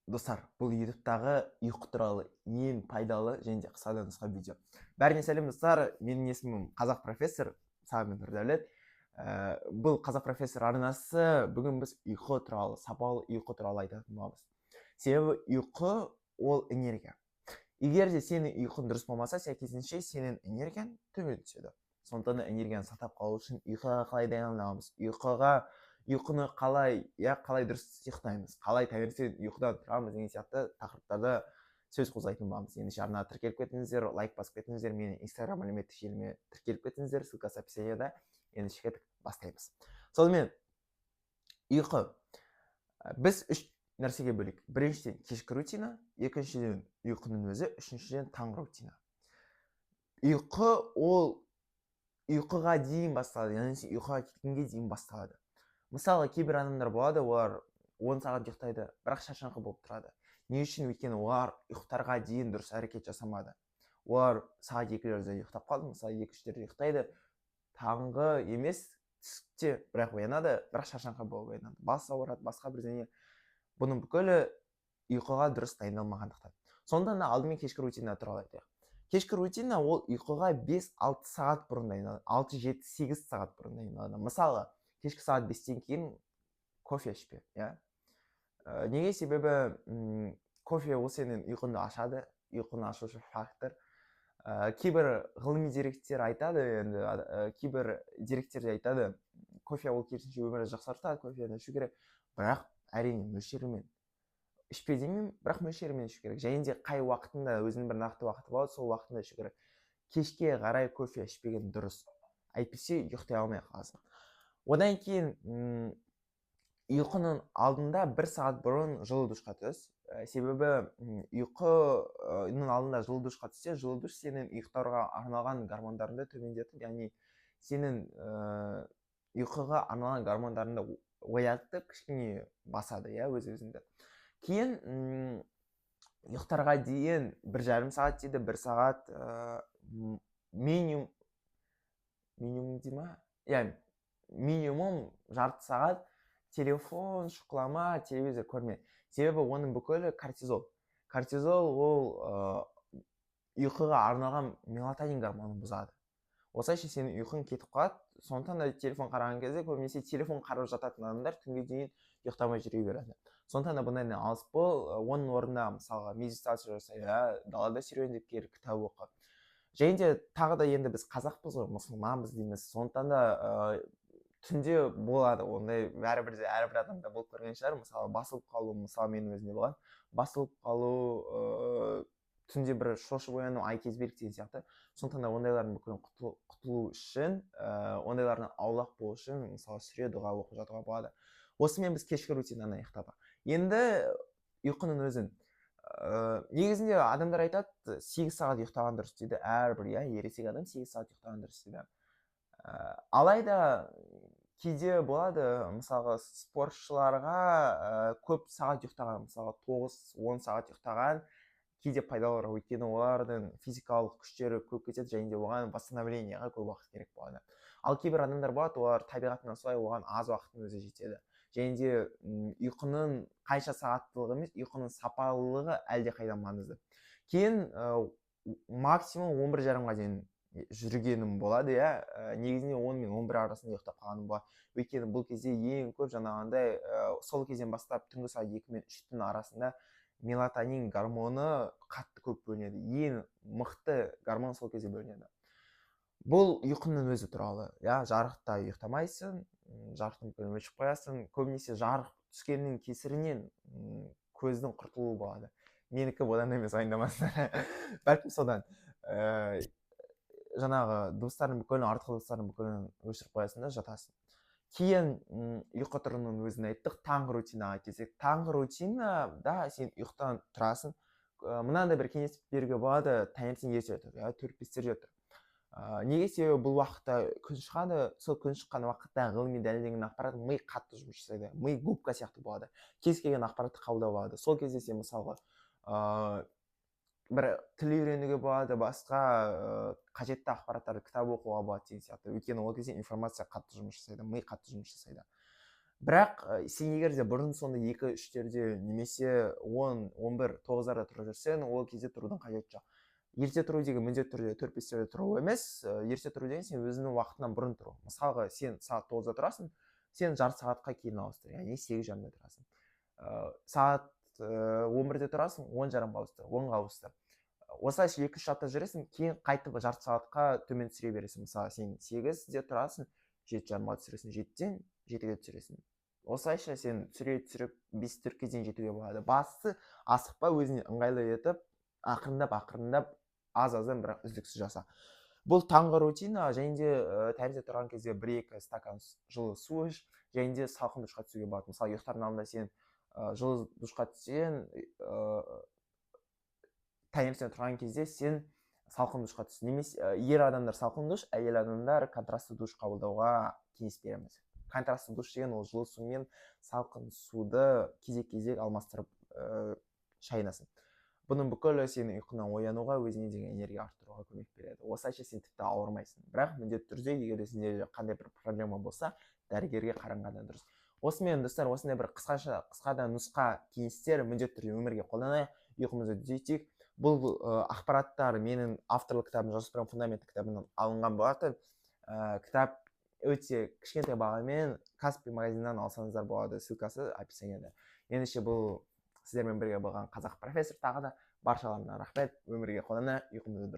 Достар, бұл ютубтағы ұйқы туралы ең пайдалы және де қысқа да нұсқа видео. Бәріне сәлем достар, менің есімім Қазақ профессор Сағым Нұрдәулет. Бұл Қазақ профессор арнасы. Бүгін біз ұйқы туралы, сапалы ұйқы туралы айтатын боламыз. Себебі ұйқы ол энергия. Егер де сенің ұйқың дұрыс болмаса, сәйкесінше сенің энергияң төмен түседі. Сондықтан энергияны сақтап қалу үшін ұйқыға қалай дайындаламыз? Ұйқыны қалай дұрыс ұйықтаймыз? Қалай таңертең ұйқыдан тұрамыз деген сияқты тақырыптарда сөз қозғайтын боламыз. Ендеше арнаға тіркеліп кетіңіздер, лайк басып кетіңіздер, менің инстаграм әлеуметтік желіме тіркеліп кетіңіздер, ссылкасы описаниеда. Ендеше бастаймыз. Сонымен ұйқы. Біз үш нәрсеге бөлейік. Біріншіден кешкі рутина, екіншіден ұйқының өзі, үшіншіден таңғы рутина. Ұйқы ол ұйқыға дейін басталады, яғни ұйқыға кеткенге дейін басталады. Мысалы, кейбір адамдар болады, олар 10 сағат ұйықтайды, бірақ шаршаңқы болып тұрады. Не үшін? Өйткені олар ұйықтарға дейін дұрыс әрекет жасамады. Олар сағат 2-лерде ұйықтап қалды, мысалы 2-3-лерде ұйықтайды, таңғы емес, түсте бірақ оянады, бірақ шаршаңқы болып оянады. Бас ауырады, басқа бірдеңе. Бұның бүкілі ұйқыға дұрыс дайындалмағандықтан. Сондықтан да алдымен кешкі рутина туралы айтайық. Кешкі рутина ол ұйқыға 5-6 сағат бұрын дайындалады, 6-7-8 сағат бұрын дайындалады. Мысалы, кешкі сағат 5-тен кейін кофе ішпе, неге? Себебі кофе ол сенің ұйқыңды ашады, ұйқыны ашушы фактор. Кейбір ғылыми деректер айтады, кейбір деректерде айтады, кофе ол керісінше өмірді жақсартады, кофені ішу керек, бірақ әрине мөлшерімен. Ішпе демеймін, бірақ мөлшерімен ішу керек. Және де қай уақытында, өзінің бір нақты уақыты болады, сол уақытында ішу керек. Кешке қарай кофе ішпеген дұрыс. Әйтпесе ұйықтай алмай қаласың. Одан кейін ұйқының алдында 1 сағат бұрын жылы душқа түс. Себебі ұйқының алдында жылы душқа түссе, жылы душ сенің ұйықтауға арналған гормондарыңды төмендетіп, яғни сенің ұйқыға арналған гормондарыңды оятып, кішкене басады, өз-өзіңді. Кейін ұйықтарға дейін 1,5 сағат дейді, 1 сағат минимум жарты сағат телефон шұқылама, телевизор көрме. Себебі оның бүкілі кортизол. Кортизол ол ұйқыға арналған мелатонин гормонын бұзады. Осылайша сенің ұйқың кетіп қалады. Сондықтан да телефон қараған кезде, көбінесе телефон қарап жататын адамдар түнге дейін ұйықтамай жүре береді. Сондықтан да бұндан алыс бол. Оның орнында мысалға медитация жасай, далада серуендеп келіп кітап оқы. Және де тағы да енді біз қазақпыз ғой, мұсылманбыз дейміз. Сондықтан да түнде болады, ондай әрбір адамда болып көрген шығар. Мысалы басылып қалу, мысалы менің өзімде болған, басылып қалу, түнде бір шошып ояну, ай кезбелік деген сияқты. Сондықтан да ондайлардың бүкілін құтылу үшін, ондайлардан аулақ болу үшін, мысалы сүре, дұға оқып жатуға болады. Осымен біз кешкі рутинаны аяқтадық. Енді ұйқының өзін. Негізінде адамдар айтады, 8 сағат ұйықтаған дұрыс дейді. Әрбір ересек адам 8 сағат ұйықтаған дұрыс дейді. Алайда кейде болады, мысалға спортшыларға көп сағат ұйықтаған, мысалға 9-10 сағат ұйықтаған кейде пайдалар, өйткені олардың физикалық күштері көп кетеді, және де оған восстановлениеға көп уақыт керек болады. Ал кейбір адамдар болады, олар табиғатынан солай, оған аз уақыттың өзі жетеді. Және де ұйқының қанша сағаттылығы емес, ұйқының сапалылығы әлде қайда маңызды. Кейін максимум 11:30-ға дейін жүргенім болады, негізінде 10 мен 11 арасында ұйықтап қалғаным болады. Өйткені бұл кезде ең көп жаңағындай, сол кезден бастап түнгі сағат 2 мен 3-тің арасында мелатонин гормоны қатты көп бөлінеді. Ең мықты гормон сол кезде бөлінеді. Бұл ұйқының өзі туралы. Жарықта ұйықтамайсың, жарықтың бүкілін өшіріп қоясың. Көбінесе жарық түскеннің кесірінен көздің құртылуы болады. Менікі одан емес, уайымдамаңыздар. Бәлкім содан. Жаңағы дыбыстардың бүкілін, артық дыбыстардың бүкілін өшіріп қоясың да жатасың. Кейін ұйқы түрінің өзін айттық, таңғы рутинаға келсек. Таңғы рутинада сен ұйықтан тұрасың. Мынандай бір кеңес беруге болады, таңертең ерте тұр, 4-5-терде тұр. Неге? Себебі бұл уақытта күн шығады, сол күн шыққан уақытта ғылыми дәлелденген ақпарат ми қатты жұмыс жасайды. Ми губка сияқты болады. Кез келген ақпаратты қабылдауға болады. Сол кезде сен мысалға бір тіл үйренуге болады, басқа қажетті ақпараттарды кітап оқуға болады деген сияқты. Өйткені ол кезде информация қатты жұмыс жасайды, ми қатты жұмыс жасайды. бірақ сен егер де бұрын сонды 2-3-терде немесе 10-11 9-дарда тұрып жүрсең, ол кезде тұрудың қажеті жоқ. Ерте тұру деген міндетті түрде 4-5-терде тұру емес. Ерте тұру деген сен өзіңнің уақытынан бұрын тұру. Мысалға сен сағат 9-да тұрасың, сен жарты сағатқа кейін ауыстыр, яғни 8:30-да тұрасың. Сағат 11-де тұрасың, 10:30-ға ауыстыр, 10-ға ауыстыр. Осылайша 2-3 апта жүресің, кейін қайтып жарты сағатқа төмен түсіре бересің. Мысалы сен 8-де тұрасың, 7:30-ға түсіресің, 7-ден 7-ге түсіресің. Осылайша сен түсіріп 5-4-ге дейін жетуге болады. Бастысы асықпа, өзіңе ыңғайлы етіп, ақырындап аз-аздан бірақ үздіксіз жаса. Бұл таңғы рутина, және де таңерте тұрған кезде 1-2 стакан жылы су іш, және де салқын душқа түсуге болады. Мысалы ұйықтардың алдында сен жылы душқа түссең, таңертең тұрған кезде сен салқын душқа түс. Немесе ер адамдар салқын душ, әйел адамдар контрастты душ қабылдауға кеңес береміз. Контрастты душ деген ол жылы су мен салқын суды кезек-кезек алмастырып шайнасың. Бұның бүкілі сенің ұйқыңнан оянуға, өзіңе деген энергия арттыруға көмек береді. Осылайша сен тіпті ауырмайсың. Бірақ міндетті түрде, егер сенде қандай бір проблема болса, дәрігерге қаранғаны дұрыс. Осымен достар, осындай бір қысқадан нұсқа кеңестер міндетті түрде өмірге қолданайық, ұйқымызды түзетейік. Бұл ақпараттар менің авторлық кітабым «Жасөспірім фундаменті» кітабынан алынған болатын. Кітап өте кішкентай бағамен Каспий магазиннан алсаңыздар болады, ссылкасы описанияда. Ендеше бұл сіздермен бірге болған қазақ профессор, тағы да баршаларына рахмет. Өмірге қолданайық, ұйқымызды дұрыс